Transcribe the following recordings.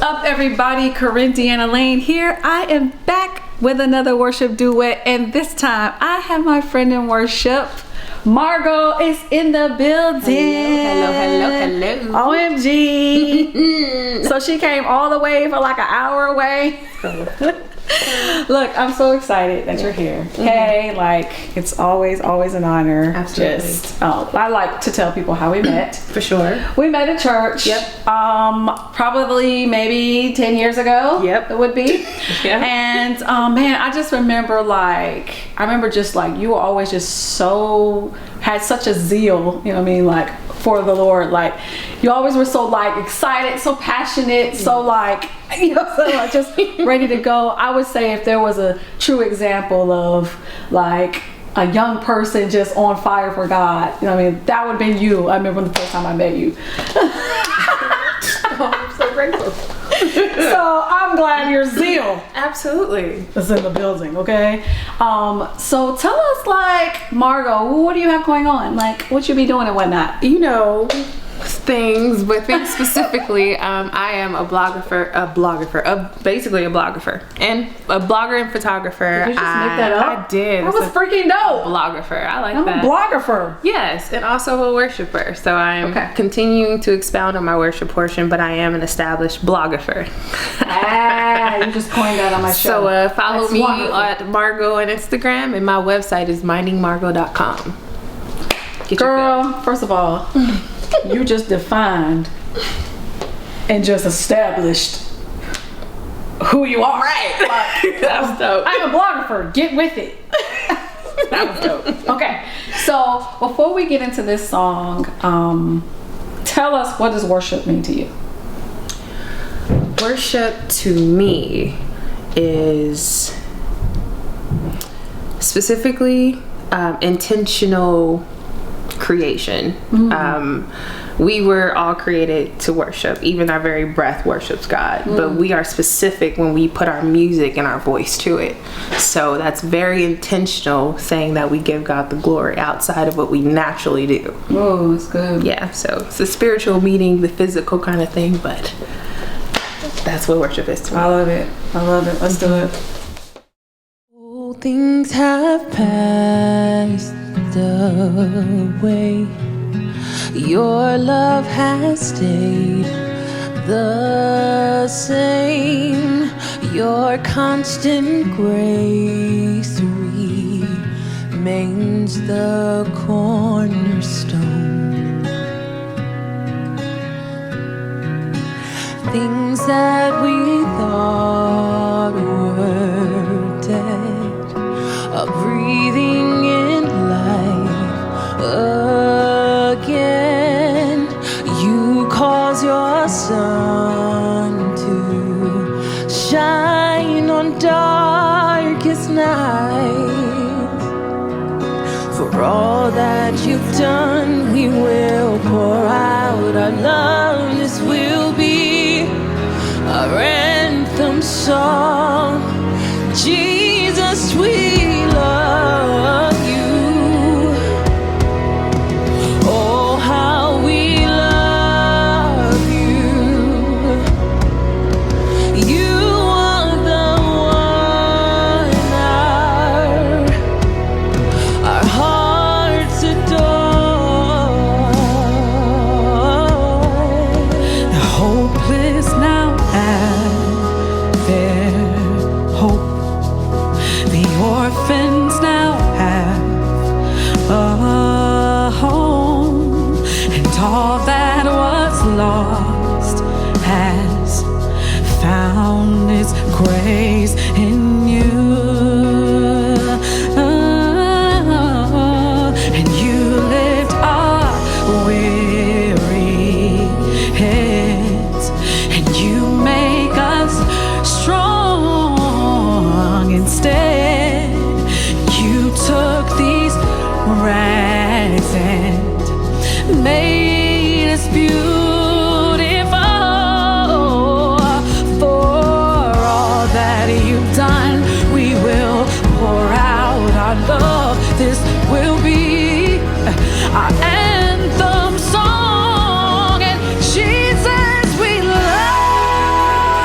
up, everybody? KORIN Deanna Lane here. I am back with another worship duet, and this time I have my friend in worship. Margoe is in the building. Hello. OMG. So she came all the way for like an hour away. Look, I'm so excited that you're here. Okay, like it's always an honor. Absolutely. I like to tell people how we met. For sure. We met at church. Yep. Probably maybe 10 years ago. Yep. It would be. Yeah. And man, I just remember just like you were always just had such a zeal, you know what I mean, like for the Lord. Like you always were so like excited, so passionate, so like, you know, so like just ready to go. I would say if there was a true example of like a young person just on fire for God, you know what I mean, that would have been you. I remember the first time I met you. Oh, I'm so grateful. So I'm glad your zeal Absolutely. is in the building, okay? So tell us, like, Margoe, what do you have going on? Like, what you be doing and whatnot? You know, things specifically, I am basically a blogger and a blogger and photographer. Did you just make that up? I did. That was freaking dope. Blogger. I like I'm that. a blogger. Yes, and also a worshiper. So I'm continuing to expound on my worship portion, but I am an established blogger. You just coined that on my show. So follow me at Margoe on Instagram, and my website is mindingmargoe.com. Girl, first of all, you just defined and just established who you are. Right. Like, that was dope. I'm a blogger. Get with it. That was dope. Okay, so before we get into this song, tell us, what does worship mean to you? Worship to me is specifically intentional creation. We were all created to worship. Even our very breath worships God. But we are specific when we put our music and our voice to it. So that's very intentional, saying that we give God the glory outside of what we naturally do. Oh, that's good. Yeah, so it's a spiritual meeting, the physical kind of thing, but that's what worship is to me. I love it. Let's do it. All things have passed away. Your love has stayed the same. Your constant grace remains the cornerstone. Things that we thought were dead are breathing in life again. You cause your sun to shine on darkest nights. For all that you've done, we will pour out our love. This will be our anthem song. Jesus, we love you. Oh, how we love you. You are the one our hearts adore. The hopeless now have their hope. The orphans now have a home, and all that was lost has found its grace in you. And you lift our weary heads, and you make us strong instead. You took these rags and made us beautiful. For all that you've done, we will pour out our love. This will be our anthem song. And Jesus, we love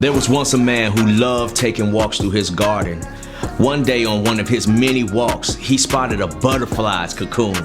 There was once a man who loved taking walks through his garden. One day on one of his many walks, he spotted a butterfly's cocoon.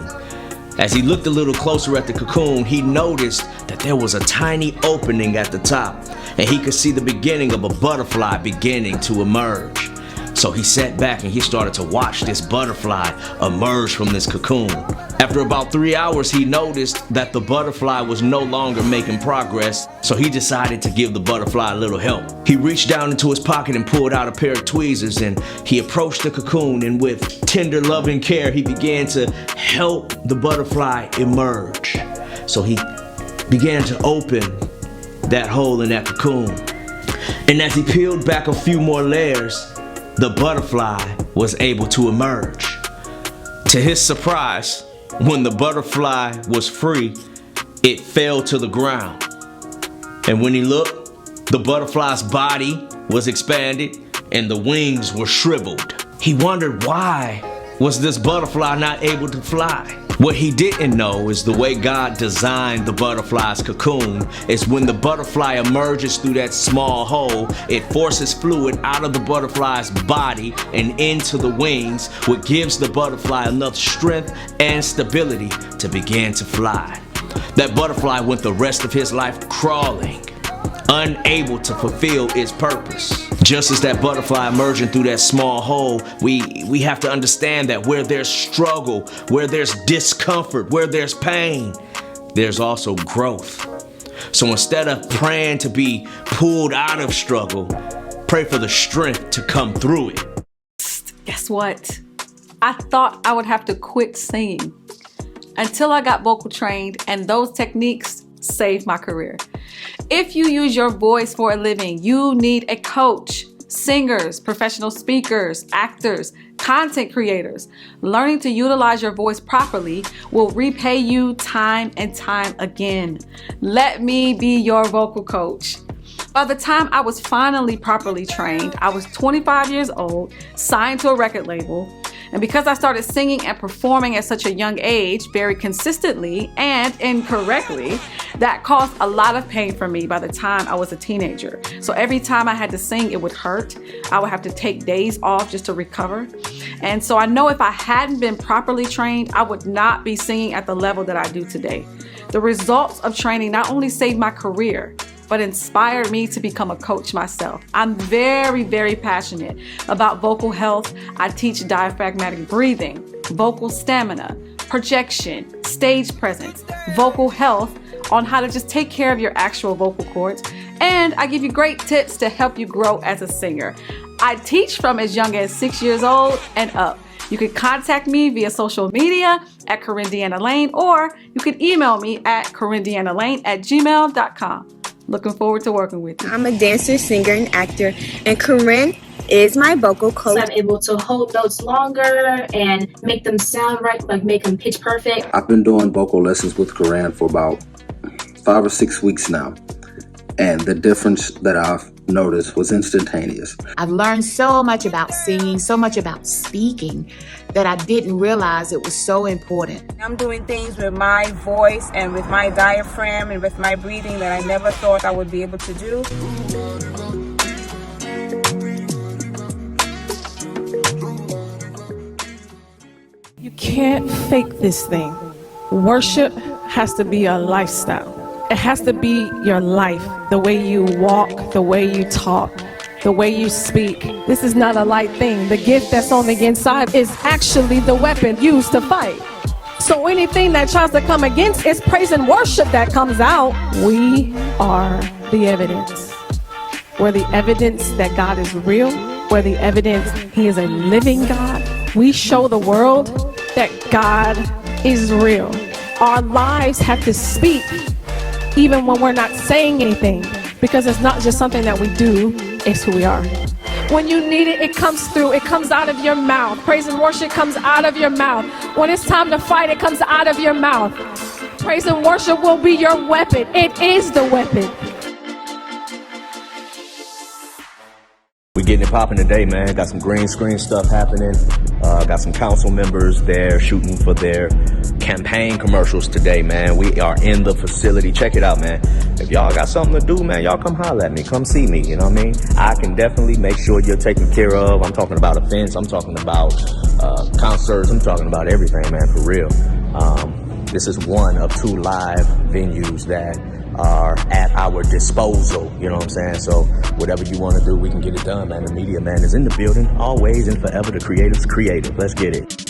As he looked a little closer at the cocoon, he noticed that there was a tiny opening at the top, and he could see the beginning of a butterfly beginning to emerge. So he sat back and he started to watch this butterfly emerge from this cocoon. After about 3 hours, he noticed that the butterfly was no longer making progress, so he decided to give the butterfly a little help. He reached down into his pocket and pulled out a pair of tweezers, and he approached the cocoon, and with tender loving care, he began to help the butterfly emerge. So he began to open that hole in that cocoon. And as he peeled back a few more layers, the butterfly was able to emerge. To his surprise, when the butterfly was free, it fell to the ground. And when he looked, the butterfly's body was expanded and the wings were shriveled. He wondered, why was this butterfly not able to fly? What he didn't know is the way God designed the butterfly's cocoon is when the butterfly emerges through that small hole, it forces fluid out of the butterfly's body and into the wings, which gives the butterfly enough strength and stability to begin to fly. That butterfly went the rest of his life crawling, unable to fulfill its purpose. Just as that butterfly emerging through that small hole, we have to understand that where there's struggle, where there's discomfort, where there's pain, there's also growth. So instead of praying to be pulled out of struggle, pray for the strength to come through it. Guess what? I thought I would have to quit singing until I got vocal trained, and those techniques saved my career. If you use your voice for a living, you need a coach. Singers, professional speakers, actors, content creators. Learning to utilize your voice properly will repay you time and time again. Let me be your vocal coach. By the time I was finally properly trained, I was 25 years old, signed to a record label. And because I started singing and performing at such a young age, very consistently and incorrectly, that caused a lot of pain for me by the time I was a teenager. So every time I had to sing, it would hurt. I would have to take days off just to recover. And so I know if I hadn't been properly trained, I would not be singing at the level that I do today. The results of training not only saved my career, but inspired me to become a coach myself. I'm very, very passionate about vocal health. I teach diaphragmatic breathing, vocal stamina, projection, stage presence, vocal health, on how to just take care of your actual vocal cords. And I give you great tips to help you grow as a singer. I teach from as young as 6 years old and up. You can contact me via social media at KORIN DEANNA Lane, or you can email me at korindeannalane@gmail.com. Looking forward to working with you. I'm a dancer, singer, and actor, and KORIN is my vocal coach. So I'm able to hold notes longer and make them sound right, like make them pitch perfect. I've been doing vocal lessons with KORIN for about 5 or 6 weeks now, and the difference that I've noticed was instantaneous. I've learned so much about singing, so much about speaking, that I didn't realize it was so important. I'm doing things with my voice and with my diaphragm and with my breathing that I never thought I would be able to do. You can't fake this thing. Worship has to be a lifestyle. It has to be your life, the way you walk, the way you talk, the way you speak. This is not a light thing. The gift that's on the inside is actually the weapon used to fight. So anything that tries to come against is praise and worship that comes out. We are the evidence. We're the evidence that God is real. We're the evidence He is a living God. We show the world that God is real. Our lives have to speak even when we're not saying anything, because it's not just something that we do, it's who we are. When you need it, it comes through. It comes out of your mouth. Praise and worship comes out of your mouth. When it's time to fight, it comes out of your mouth. Praise and worship will be your weapon. It is the weapon. We get getting it popping today, man. Got some green screen stuff happening. Got some council members there shooting for their campaign commercials today, man. We are in the facility. Check it out, man. If y'all got something to do, man, y'all come holler at me. Come see me, you know what I mean? I can definitely make sure you're taken care of. I'm talking about events. I'm talking about concerts. I'm talking about everything, man, for real. This is one of 2 live venues that are at our disposal, you know what I'm saying? So whatever you want to do, we can get it done, man. The media man is in the building, always and forever. The creative's creative. Let's get it.